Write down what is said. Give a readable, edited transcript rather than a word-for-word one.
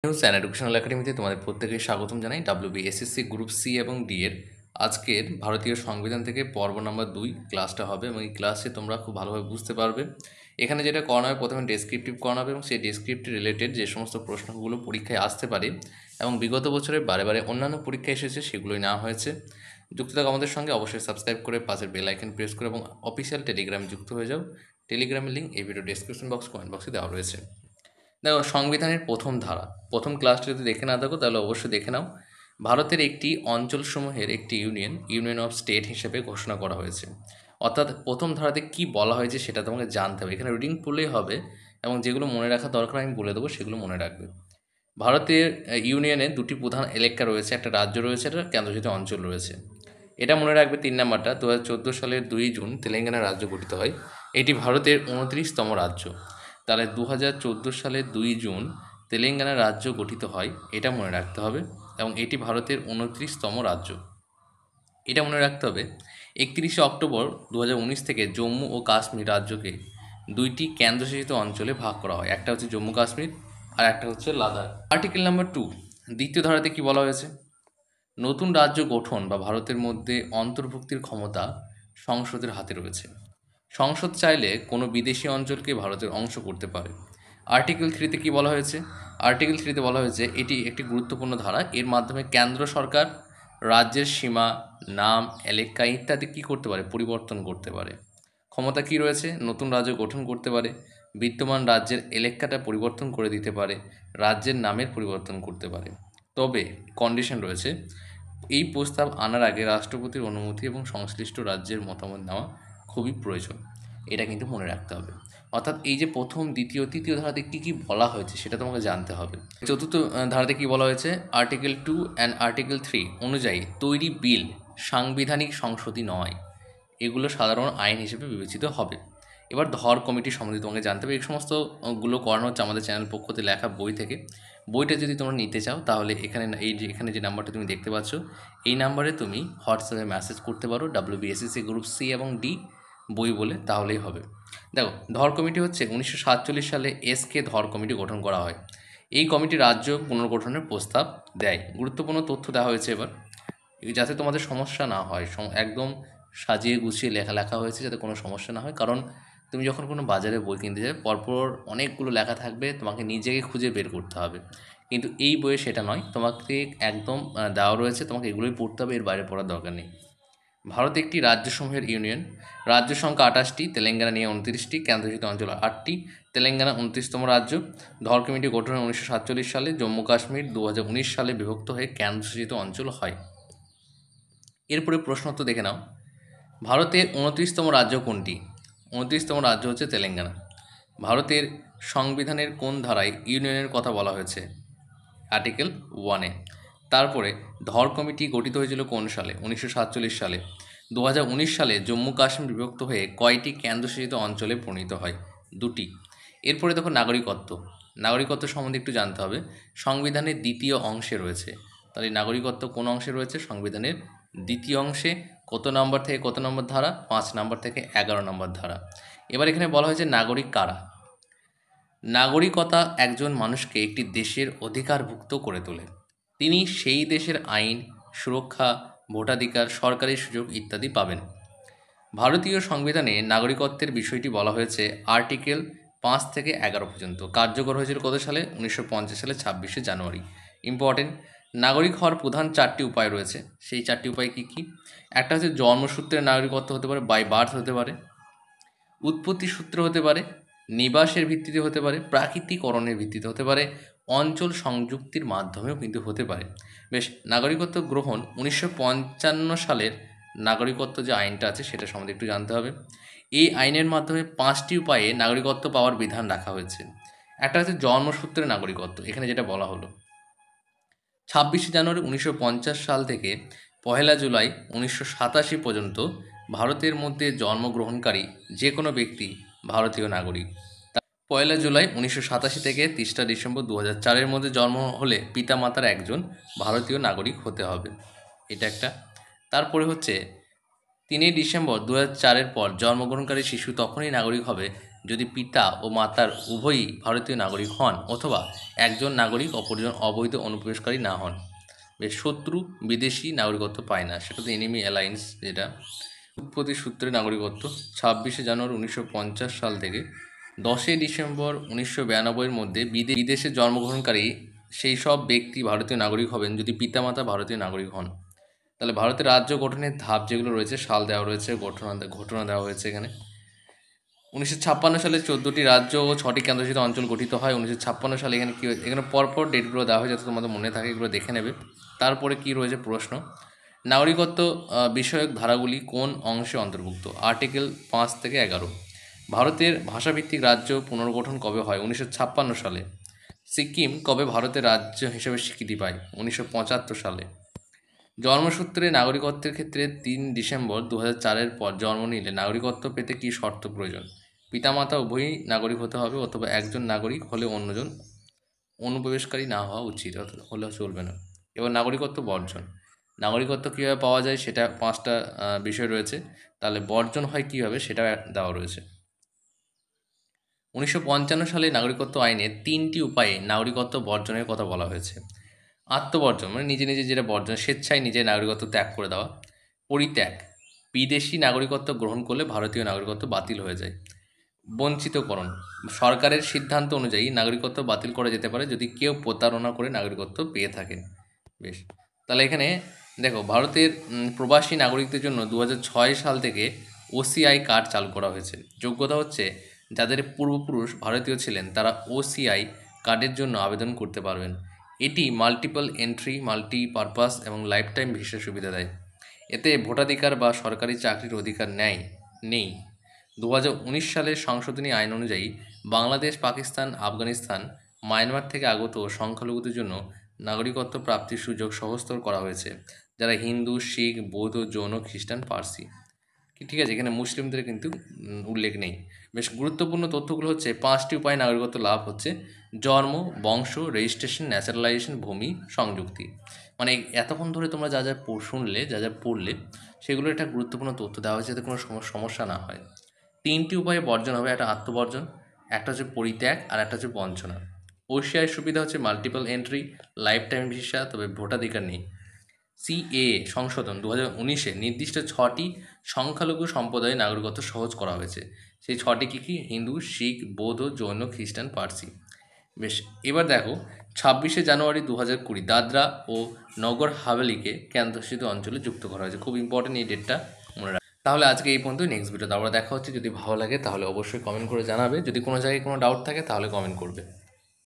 News and educational একাডেমিতে তোমাদের প্রত্যেকে স্বাগতম জানাই। WBSSC গ্রুপ সি এবং ডি এর আজকের ভারতীয় সংবিধান থেকে পর্ব নম্বর 2 ক্লাসটা হবে এবং এই ক্লাসে তোমরা খুব ভালোভাবে বুঝতে পারবে। এখানে যেটা করানো হবে, প্রথমে ডেসক্রিপটিভ করানো হবে এবং সেই ডেসক্রিপটিভ রিলেটেড যে সমস্ত প্রশ্নগুলো পরীক্ষায় আসতে পারে এবং বিগত বছরে বারে বারে অন্যান্য পরীক্ষায় এসেছে সেগুলোই নেওয়া হয়েছে। যুক্ত থাকো আমাদের সঙ্গে, অবশ্যই সাবস্ক্রাইব করে পাশের বেল আইকন প্রেস করে এবং অফিসিয়াল টেলিগ্রামে যুক্ত হয়ে যাও। টেলিগ্রামের লিঙ্ক এই ভিডিও ডেসক্রিপশন বক্স, কমেন্ট বক্সে দেওয়া রয়েছে। দেখো, সংবিধানের প্রথম ধারা, প্রথম ক্লাসটা যদি দেখে না থাকো তাহলে অবশ্যই দেখে নাও। ভারতের একটি অঞ্চলসমূহের একটি ইউনিয়ন অফ স্টেট হিসেবে ঘোষণা করা হয়েছে। অর্থাৎ প্রথম ধারাতে কি বলা হয়েছে সেটা তোমাকে জানতে হবে, এখানে রিডিং পড়লেই হবে এবং যেগুলো মনে রাখা দরকার আমি বলে দেবো, সেগুলো মনে রাখবে। ভারতের ইউনিয়নে দুটি প্রধান এলাকা রয়েছে, একটা রাজ্য রয়েছে, একটা কেন্দ্রশাসিত অঞ্চল রয়েছে। এটা মনে রাখবে। 3 নাম্বারটা, 2014 সালের 2 জুন তেলেঙ্গানা রাজ্য গঠিত হয়। এটি ভারতের 29তম রাজ্য। তাহলে 2014 সালের 2 জুন তেলেঙ্গানা রাজ্য গঠিত হয়, এটা মনে রাখতে হবে এবং এটি ভারতের 29তম রাজ্য, এটা মনে রাখতে হবে। 31শে অক্টোবর 2019 থেকে জম্মু ও কাশ্মীর রাজ্যকে দুইটি কেন্দ্রশাসিত অঞ্চলে ভাগ করা হয়, একটা হচ্ছে জম্মু কাশ্মীর আর একটা হচ্ছে লাদাখ। আর্টিকেল নাম্বার 2, দ্বিতীয় ধারাতে কি বলা হয়েছে? নতুন রাজ্য গঠন বা ভারতের মধ্যে অন্তর্ভুক্তির ক্ষমতা সংসদের হাতে রয়েছে। সংসদ চাইলে কোনো বিদেশি অঞ্চলকে ভারতের অংশ করতে পারে। আর্টিকেল 3তে কী বলা হয়েছে? আর্টিকেল 3তে বলা হয়েছে এটি একটি গুরুত্বপূর্ণ ধারা, এর মাধ্যমে কেন্দ্র সরকার রাজ্যের সীমা, নাম, এলাকা ইত্যাদি কী করতে পারে? পরিবর্তন করতে পারে। ক্ষমতা কী রয়েছে? নতুন রাজ্য গঠন করতে পারে, বিদ্যমান রাজ্যের এলাকাটা পরিবর্তন করে দিতে পারে, রাজ্যের নামের পরিবর্তন করতে পারে। তবে কন্ডিশন রয়েছে, এই প্রস্তাব আনার আগে রাষ্ট্রপতির অনুমতি এবং সংশ্লিষ্ট রাজ্যের মতামত নেওয়া খুবই প্রয়োজন, এটা কিন্তু মনে রাখতে হবে। অর্থাৎ এই যে প্রথম, দ্বিতীয়, তৃতীয় ধারাতে কী কী বলা হয়েছে সেটা তোমাকে জানতে হবে। চতুর্থ ধারাতে কী বলা হয়েছে? আর্টিকেল 2 অ্যান্ড আর্টিকেল 3 অনুযায়ী তৈরি বিল সাংবিধানিক সংশোধনী নয়, এগুলো সাধারণ আইন হিসেবে বিবেচিত হবে। এবার ধর কমিটি সম্বন্ধে তোমাকে জানতে হবে। এই সমস্তগুলো করানো হচ্ছে আমাদের চ্যানেল পক্ষতে লেখা বই থেকে। বইটা যদি তোমরা নিতে চাও তাহলে এখানে যে নাম্বারটা তুমি দেখতে পাচ্ছ, এই নাম্বারে তুমি হোয়াটসঅ্যাপে মেসেজ করতে পারো WBSSC গ্রুপ সি এবং ডি বই বলে, তাহলেই হবে। দেখো, ধর কমিটি হচ্ছে 1947 সালে ধর কমিটি গঠন করা হয়। এই কমিটি রাজ্য পুনর্গঠনের প্রস্তাব দেয়। গুরুত্বপূর্ণ তথ্য দেওয়া হয়েছে এবার, যাতে তোমাদের সমস্যা না হয়। একদম সাজিয়ে গুছিয়ে লেখা হয়েছে যাতে কোনো সমস্যা না হয়, কারণ তুমি যখন কোনো বাজারে বই কিনতে যাবে পরপর অনেকগুলো লেখা থাকবে, তোমাকে নিজেকে খুঁজে বের করতে হবে। কিন্তু এই বইয়ে সেটা নয়, তোমাকে একদম দেওয়া রয়েছে, তোমাকে এগুলোই পড়তে হবে, এর বাইরে পড়ার দরকার নেই। ভারত একটি রাজ্যসমূহের ইউনিয়ন, রাজ্য সংখ্যা 28টি, তেলেঙ্গানা নিয়ে 29টি, কেন্দ্রশাসিত অঞ্চল 8টি, তেলেঙ্গানা 29তম রাজ্য। ধর কমিটি গঠন 1947 সালে, জম্মু কাশ্মীর 2019 সালে বিভক্ত হয়ে কেন্দ্রশাসিত অঞ্চল হয়। এরপরে প্রশ্ন তো দেখে নাও, ভারতের 29তম রাজ্য কোনটি? 29তম রাজ্য হচ্ছে তেলেঙ্গানা। ভারতের সংবিধানের কোন ধারায় ইউনিয়নের কথা বলা হয়েছে? আর্টিকেল 1-এ। তারপরে ধর কমিটি গঠিত হয়েছিল কোন সালে? 1947 সালে। 2019 সালে জম্মু কাশ্মীর বিভক্ত হয়ে কয়টি কেন্দ্রশাসিত অঞ্চলে পরিণত হয়? 2টি। এরপরে দেখো নাগরিকত্ব। নাগরিকত্ব সম্বন্ধে একটু জানতে হবে। সংবিধানের দ্বিতীয় অংশে রয়েছে, তাহলে নাগরিকত্ব কোন অংশে রয়েছে? সংবিধানের দ্বিতীয় অংশে। কত নম্বর থেকে কত নম্বর ধারা? 5 নম্বর থেকে 11 নম্বর ধারা। এবার এখানে বলা হয়েছে নাগরিক কারা? নাগরিকতা একজন মানুষকে একটি দেশের অধিকারভুক্ত করে তোলে। তিনি সেই দেশের আইন, সুরক্ষা, ভোটাধিকার, সরকারি সুযোগ ইত্যাদি পাবেন। ভারতীয় সংবিধানে নাগরিকত্বের বিষয়টি বলা হয়েছে আর্টিকেল 5 থেকে 11 পর্যন্ত। কার্যকর হয়েছিল কত সালে? 1950 সালে 26শে জানুয়ারি। ইম্পর্টেন্ট, নাগরিক হওয়ার প্রধান 4টি উপায় রয়েছে। সেই 4টি উপায় কী কী? একটা হচ্ছে জন্মসূত্রে নাগরিকত্ব হতে পারে, বাই বার্থ হতে পারে, উৎপত্তি সূত্রে হতে পারে, নিবাসের ভিত্তিতে হতে পারে, প্রাকৃতিকরণের ভিত্তিতে হতে পারে, অঞ্চল সংযুক্তির মাধ্যমেও কিন্তু হতে পারে। বেশ, নাগরিকত্ব গ্রহণ 1955 সালের নাগরিকত্ব যে আইনটা আছে সেটা সম্বন্ধে একটু জানতে হবে। এই আইনের মাধ্যমে 5টি উপায়ে নাগরিকত্ব পাওয়ার বিধান রাখা হয়েছে। একটা হচ্ছে জন্মসূত্রে নাগরিকত্ব, এখানে যেটা বলা হলো 26শে জানুয়ারি 1950 সাল থেকে 1 জুলাই 1987 পর্যন্ত ভারতের মধ্যে জন্মগ্রহণকারী যে কোনো ব্যক্তি ভারতীয় নাগরিক। 1 জুলাই 1987 থেকে 30 ডিসেম্বর 2004-এর মধ্যে জন্ম হলে পিতামাতার একজন ভারতীয় নাগরিক হতে হবে, এটা একটা। তারপরে হচ্ছে 3 ডিসেম্বর 2004-এর পর জন্মগ্রহণকারী শিশু তখনই নাগরিক হবে যদি পিতা ও মাতার উভয়ই ভারতীয় নাগরিক হন অথবা একজন নাগরিক অপরজন অবৈধ অনুপ্রবেশকারী না হন। বেশ, শত্রু বিদেশি নাগরিকত্ব পায় না, সেটা তো এনিমি অ্যালায়েন্স। যেটা উৎপত্তি সূত্রে নাগরিকত্ব 26শে জানুয়ারি 1950 সাল থেকে 10ই ডিসেম্বর 1992-এর মধ্যে বিদেশে জন্মগ্রহণকারী সেই সব ব্যক্তি ভারতীয় নাগরিক হবেন যদি পিতামাতা ভারতীয় নাগরিক হন। তাহলে ভারতের রাজ্য গঠনের ধাপ যেগুলো রয়েছে, সাল দেওয়া রয়েছে, ঘটনা দেওয়া হয়েছে এখানে। 1956 সালে 14টি রাজ্য ও 6টি কেন্দ্রশাসিত অঞ্চল গঠিত হয়। 1956 সালে এখানে কী হয়েছে, এখানে পরপর ডেটগুলো দেওয়া হয় যাতে তোমাদের মনে থাকে, এগুলো দেখে নেবে। তারপরে কি রয়েছে প্রশ্ন, নাগরিকত্ব বিষয়ক ধারাগুলি কোন অংশে অন্তর্ভুক্ত? আর্টিকেল 5 থেকে 11। ভারতের ভাষাভিত্তিক রাজ্য পুনর্গঠন কবে হয়? 1956 সালে। সিকিম কবে ভারতের রাজ্য হিসেবে স্বীকৃতি পায়? 1975 সালে। জন্মসূত্রে নাগরিকত্বের ক্ষেত্রে 3 ডিসেম্বর 2004-এর পর জন্ম নিলে নাগরিকত্ব পেতে কী শর্ত প্রয়োজন? পিতামাতা উভয়ই নাগরিক হতে হবে অথবা একজন নাগরিক হলে অন্যজন অনুপ্রবেশকারী না হওয়া উচিত, হলে চলবে না। এবার নাগরিকত্ব বর্জন। নাগরিকত্ব কীভাবে পাওয়া যায় সেটা 5টা বিষয় রয়েছে। তাহলে বর্জন হয় কীভাবে সেটা দেওয়া রয়েছে। 1955 সালে নাগরিকত্ব আইনে 3টি উপায়ে নাগরিকত্ব বর্জনের কথা বলা হয়েছে। আত্মবর্জন মানে নিজে নিজে যেটা বর্জন, স্বেচ্ছায় নিজের নাগরিকত্ব ত্যাগ করে দেওয়া। পরিত্যাগ, বিদেশি নাগরিকত্ব গ্রহণ করলে ভারতীয় নাগরিকত্ব বাতিল হয়ে যায়। বঞ্চিতকরণ, সরকারের সিদ্ধান্ত অনুযায়ী নাগরিকত্ব বাতিল করা যেতে পারে যদি কেউ প্রতারণা করে নাগরিকত্ব পেয়ে থাকেন। বেশ, তাহলে এখানে দেখো ভারতের প্রবাসী নাগরিকদের জন্য 2006 সাল থেকে ওসিআই কার্ড চালু করা হয়েছে। যোগ্যতা হচ্ছে যাদের পূর্বপুরুষ ভারতীয় ছিলেন তারা ওসিআই কার্ডের জন্য আবেদন করতে পারবেন। এটি মাল্টিপল এন্ট্রি, মাল্টিপারপাস এবং লাইফ টাইম ভিসা সুবিধা দেয়। এতে ভোটাধিকার বা সরকারি চাকরির অধিকার নেই। 2019 সালের সংশোধনী আইন অনুযায়ী বাংলাদেশ, পাকিস্তান, আফগানিস্তান, মায়ানমার থেকে আগত সংখ্যালঘুদের জন্য নাগরিকত্ব প্রাপ্তির সুযোগ সহজতর করা হয়েছে, যারা হিন্দু, শিখ, বৌদ্ধ, জৈন, খ্রিস্টান, পার্সি। ঠিক আছে, এখানে মুসলিমদের কিন্তু উল্লেখ নেই। বেশ গুরুত্বপূর্ণ তথ্যগুলো হচ্ছে 5টি উপায়ে নাগরিকত্ব লাভ হচ্ছে: জন্ম, বংশ, রেজিস্ট্রেশন, ন্যাচারালাইজেশন, ভূমি, সংযুক্তি। মানে এতক্ষণ ধরে তোমরা যা যা শুনলে, যা যা পড়লে, সেগুলোর একটা গুরুত্বপূর্ণ তথ্য দেওয়া হয়েছে যাতে কোনো সমস্যা না হয়। 3টি উপায়ে বর্জন হবে, একটা আত্মবর্জন, একটা হচ্ছে পরিত্যাগ, আর একটা হচ্ছে বঞ্চনা। ওসিআইয়ের সুবিধা হচ্ছে multiple entry, life time visa, তবে ভোটাধিকার নেই। সিএ সংশোধন 2019-এ নির্দিষ্ট 6টি সংখ্যালঘু সম্প্রদায়ের নাগরিকত্ব সহজ করা হয়েছে। সেই 6টি কী? হিন্দু, শিখ, বৌদ্ধ, জৈন, খ্রিস্টান, পার্সি। বেশ, এবার দেখো 26শে জানুয়ারি 2020 দাদরা ও নগর হাভেলিকে কেন্দ্রশাসিত অঞ্চলে যুক্ত করা হয়েছে। খুব ইম্পর্টেন্ট এই ডেটটা মনে রাখ। তাহলে আজকে এই পর্যন্ত, নেক্সট ভিডিওতে আবার দেখা হচ্ছে। যদি ভালো লাগে তাহলে অবশ্যই কমেন্ট করে জানাবে। যদি কোনো জায়গায় কোনো ডাউট থাকে তাহলে কমেন্ট করবে।